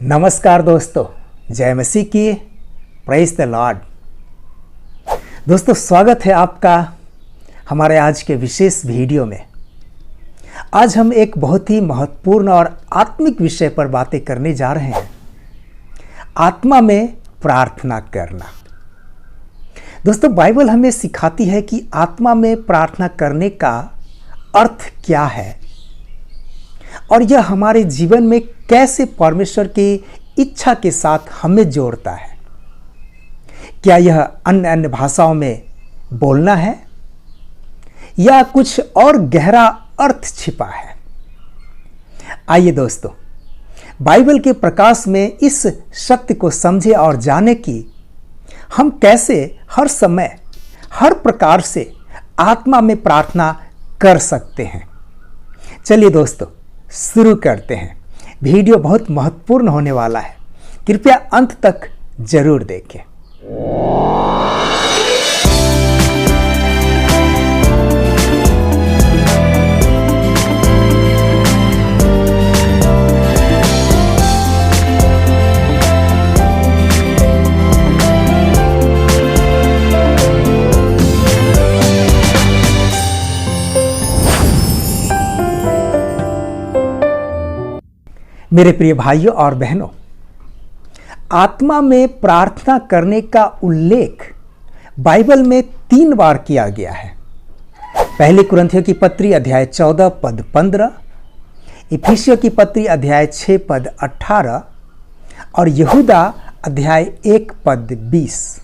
नमस्कार दोस्तों, जय मसीह की। Praise the Lord. दोस्तों, स्वागत है आपका हमारे आज के विशेष वीडियो में। आज हम एक बहुत ही महत्वपूर्ण और आत्मिक विषय पर बातें करने जा रहे हैं, आत्मा में प्रार्थना करना। दोस्तों, बाइबल हमें सिखाती है कि आत्मा में प्रार्थना करने का अर्थ क्या है और यह हमारे जीवन में कैसे परमेश्वर की इच्छा के साथ हमें जोड़ता है। क्या यह अन्य अन्य भाषाओं में बोलना है या कुछ और गहरा अर्थ छिपा है? आइए दोस्तों, बाइबल के प्रकाश में इस सत्य को समझे और जाने कि हम कैसे हर समय हर प्रकार से आत्मा में प्रार्थना कर सकते हैं। चलिए दोस्तों, शुरू करते हैं। वीडियो बहुत महत्वपूर्ण होने वाला है, कृपया अंत तक जरूर देखें। मेरे प्रिय भाइयों और बहनों, आत्मा में प्रार्थना करने का उल्लेख बाइबल में 3 बार किया गया है। पहली कुरिन्थियों की पत्री अध्याय 14 पद 15, इफिसियों की पत्री अध्याय 6 पद 18 और यहूदा अध्याय 1 पद 20।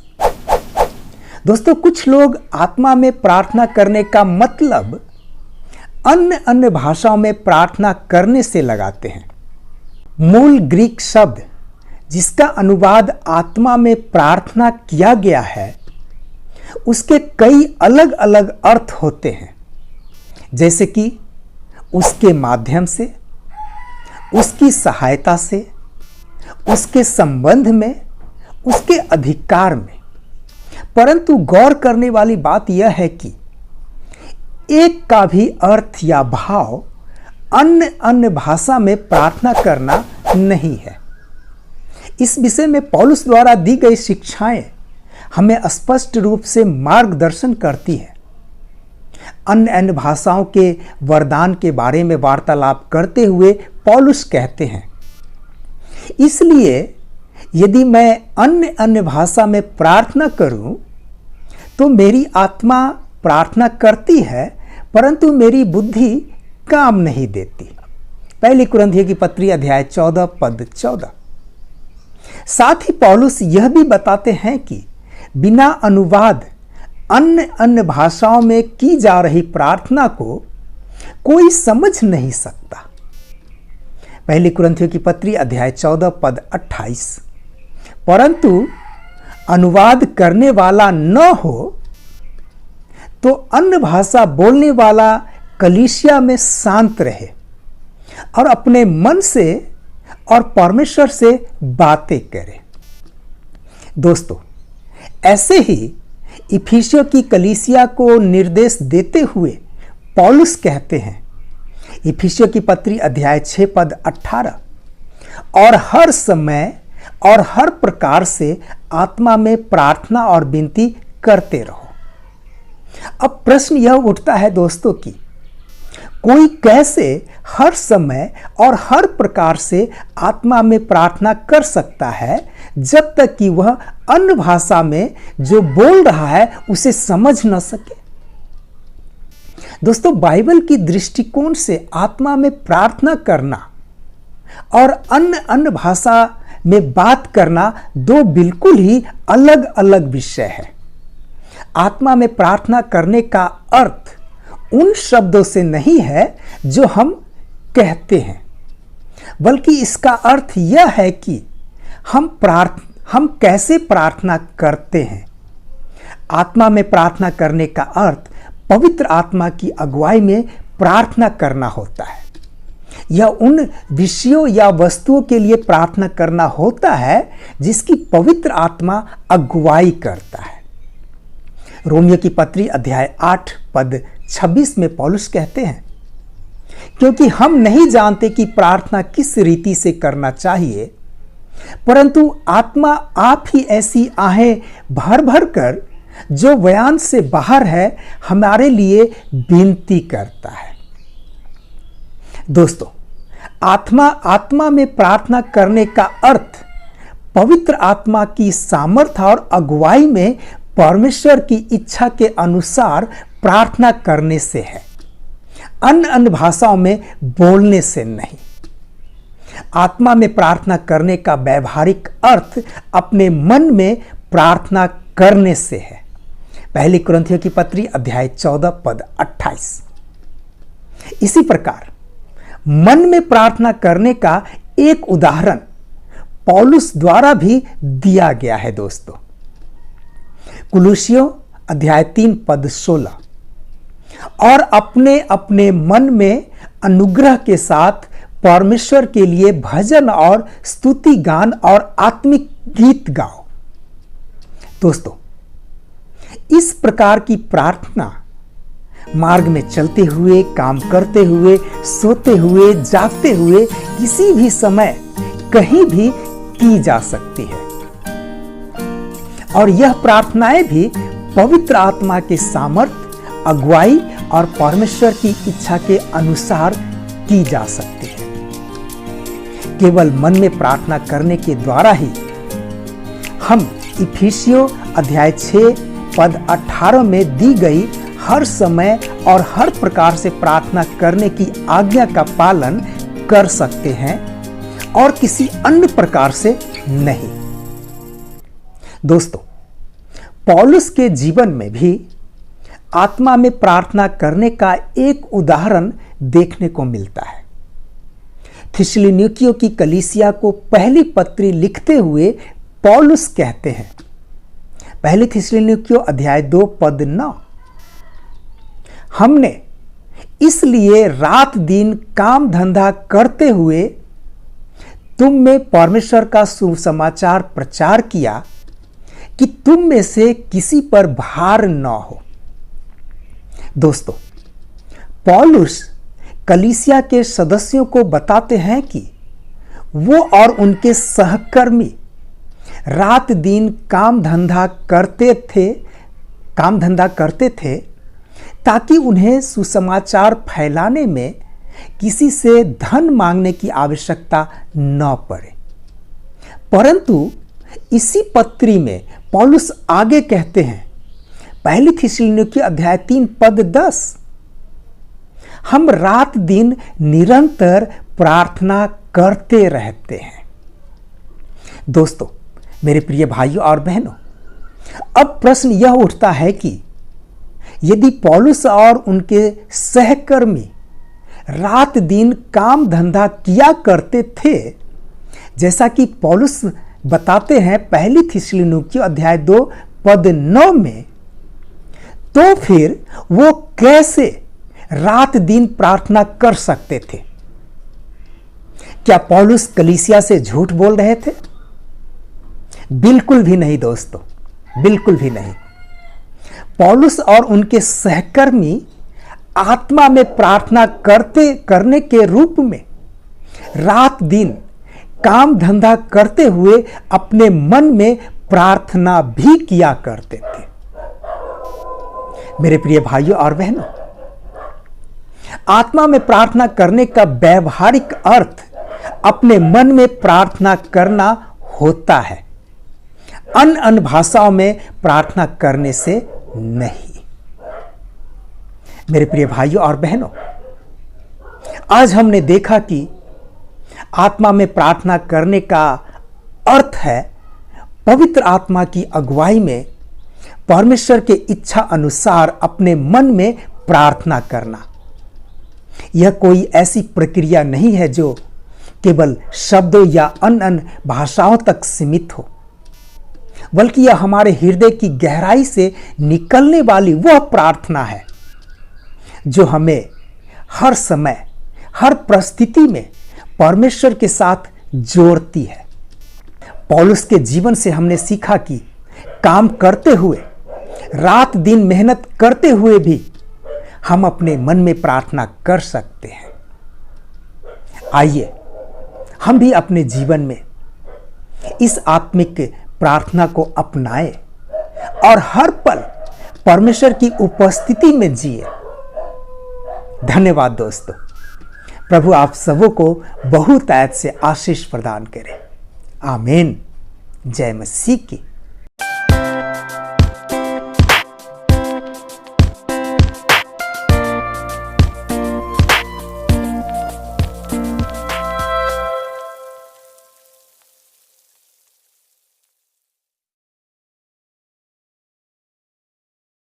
दोस्तों, कुछ लोग आत्मा में प्रार्थना करने का मतलब अन्य अन्य भाषाओं में प्रार्थना करने से लगाते हैं। मूल ग्रीक शब्द जिसका अनुवाद आत्मा में प्रार्थना किया गया है, उसके कई अलग अलग अर्थ होते हैं, जैसे कि उसके माध्यम से, उसकी सहायता से, उसके संबंध में, उसके अधिकार में। परंतु गौर करने वाली बात यह है कि एक का भी अर्थ या भाव अन्य अन्य भाषा में प्रार्थना करना नहीं है। इस विषय में पौलुस द्वारा दी गई शिक्षाएं हमें स्पष्ट रूप से मार्गदर्शन करती है। अन्य अन्य भाषाओं के वरदान के बारे में वार्तालाप करते हुए पौलुस कहते हैं, इसलिए यदि मैं अन्य अन्य भाषा में प्रार्थना करूं तो मेरी आत्मा प्रार्थना करती है परंतु मेरी बुद्धि काम नहीं देती। पहली कुरिन्थियों की पत्री अध्याय 14 पद 14। साथ ही पौलुस यह भी बताते हैं कि बिना अनुवाद अन्य अन्य भाषाओं में की जा रही प्रार्थना को कोई समझ नहीं सकता। पहली कुरिन्थियों की पत्री अध्याय 14 पद 28। परंतु अनुवाद करने वाला न हो तो अन्य भाषा बोलने वाला कलीसिया में शांत रहे और अपने मन से और परमेश्वर से बातें करे। दोस्तों, ऐसे ही इफिसियों की कलीसिया को निर्देश देते हुए पौलुस कहते हैं, इफिसियों की पत्री अध्याय 6 पद 18, और हर समय और हर प्रकार से आत्मा में प्रार्थना और विनती करते रहो। अब प्रश्न यह उठता है दोस्तों कि कोई कैसे हर समय और हर प्रकार से आत्मा में प्रार्थना कर सकता है जब तक कि वह अन्य भाषा में जो बोल रहा है उसे समझ न सके? दोस्तों, बाइबल की दृष्टिकोण से आत्मा में प्रार्थना करना और अन्य अन्य भाषा में बात करना 2 बिल्कुल ही अलग अलग विषय है। आत्मा में प्रार्थना करने का अर्थ उन शब्दों से नहीं है जो हम कहते हैं, बल्कि इसका अर्थ यह है कि हम कैसे प्रार्थना करते हैं। आत्मा में प्रार्थना करने का अर्थ पवित्र आत्मा की अगुवाई में प्रार्थना करना होता है। यह उन विषयों या वस्तुओं के लिए प्रार्थना करना होता है जिसकी पवित्र आत्मा अगुवाई करता है। रोमियो की पत्री अध्याय 8 पद 26 में पौलुस कहते हैं, क्योंकि हम नहीं जानते कि प्रार्थना किस रीति से करना चाहिए, परंतु आत्मा आप ही ऐसी आहें भर भर कर जो बयान से बाहर है हमारे लिए विनती करता है। दोस्तों, आत्मा में प्रार्थना करने का अर्थ पवित्र आत्मा की सामर्थ्य और अगुवाई में परमेश्वर की इच्छा के अनुसार प्रार्थना करने से है, अन्य भाषाओं में बोलने से नहीं। आत्मा में प्रार्थना करने का व्यवहारिक अर्थ अपने मन में प्रार्थना करने से है। पहली कुरिन्थियों की पत्री अध्याय 14 पद 28। इसी प्रकार मन में प्रार्थना करने का एक उदाहरण पौलुस द्वारा भी दिया गया है। दोस्तों, कुलुसियों अध्याय 3 पद 16, और अपने अपने मन में अनुग्रह के साथ परमेश्वर के लिए भजन और स्तुति गान और आत्मिक गीत गाओ। दोस्तों, इस प्रकार की प्रार्थना मार्ग में चलते हुए, काम करते हुए, सोते हुए, जागते हुए, किसी भी समय कहीं भी की जा सकती है। और यह प्रार्थनाएं भी पवित्र आत्मा के सामर्थ्य, अगुवाई और परमेश्वर की इच्छा के अनुसार की जा सकती है। केवल मन में प्रार्थना करने के द्वारा ही हम इफिसियों अध्याय 6 पद 18 में दी गई हर समय और हर प्रकार से प्रार्थना करने की आज्ञा का पालन कर सकते हैं और किसी अन्य प्रकार से नहीं। दोस्तों, पौलुस के जीवन में भी आत्मा में प्रार्थना करने का एक उदाहरण देखने को मिलता है। थिस्सलुनीकियों की कलीसिया को पहली पत्री लिखते हुए पौलुस कहते हैं, पहली थिस्सलुनीकियों अध्याय 2 पद 9, हमने इसलिए रात दिन काम धंधा करते हुए तुम में परमेश्वर का सुसमाचार प्रचार किया कि तुम में से किसी पर भार न हो। दोस्तों, पौलुस कलीसिया के सदस्यों को बताते हैं कि वो और उनके सहकर्मी रात दिन काम धंधा करते थे ताकि उन्हें सुसमाचार फैलाने में किसी से धन मांगने की आवश्यकता न पड़े। परंतु इसी पत्री में पौलुस आगे कहते हैं, पहली थिस्सलुनीकियों अध्याय 3 पद 10, हम रात दिन निरंतर प्रार्थना करते रहते हैं। दोस्तों, मेरे प्रिय भाइयों और बहनों, अब प्रश्न यह उठता है कि यदि पौलुस और उनके सहकर्मी रात दिन काम धंधा किया करते थे, जैसा कि पौलुस बताते हैं पहली थिस्सलुनीकियों अध्याय 2 पद 9 में, तो फिर वो कैसे रात दिन प्रार्थना कर सकते थे? क्या पौलुस कलीसिया से झूठ बोल रहे थे? बिल्कुल भी नहीं दोस्तों, बिल्कुल भी नहीं। पौलुस और उनके सहकर्मी आत्मा में प्रार्थना करने के रूप में रात दिन काम धंधा करते हुए अपने मन में प्रार्थना भी किया करते थे। मेरे प्रिय भाइयों और बहनों, आत्मा में प्रार्थना करने का व्यवहारिक अर्थ अपने मन में प्रार्थना करना होता है, अन्य भाषाओं में प्रार्थना करने से नहीं। मेरे प्रिय भाइयों और बहनों, आज हमने देखा कि आत्मा में प्रार्थना करने का अर्थ है पवित्र आत्मा की अगुवाई में परमेश्वर के इच्छा अनुसार अपने मन में प्रार्थना करना। यह कोई ऐसी प्रक्रिया नहीं है जो केवल शब्दों या अन्य भाषाओं तक सीमित हो, बल्कि यह हमारे हृदय की गहराई से निकलने वाली वह प्रार्थना है जो हमें हर समय, हर परिस्थिति में परमेश्वर के साथ जोड़ती है। पौलुस के जीवन से हमने सीखा कि काम करते हुए, रात दिन मेहनत करते हुए भी हम अपने मन में प्रार्थना कर सकते हैं। आइए हम भी अपने जीवन में इस आत्मिक प्रार्थना को अपनाए और हर पल परमेश्वर की उपस्थिति में जिए। धन्यवाद दोस्तों। प्रभु आप सबों को बहुत ऐत से आशीष प्रदान करे। आमीन। जय मसीह की।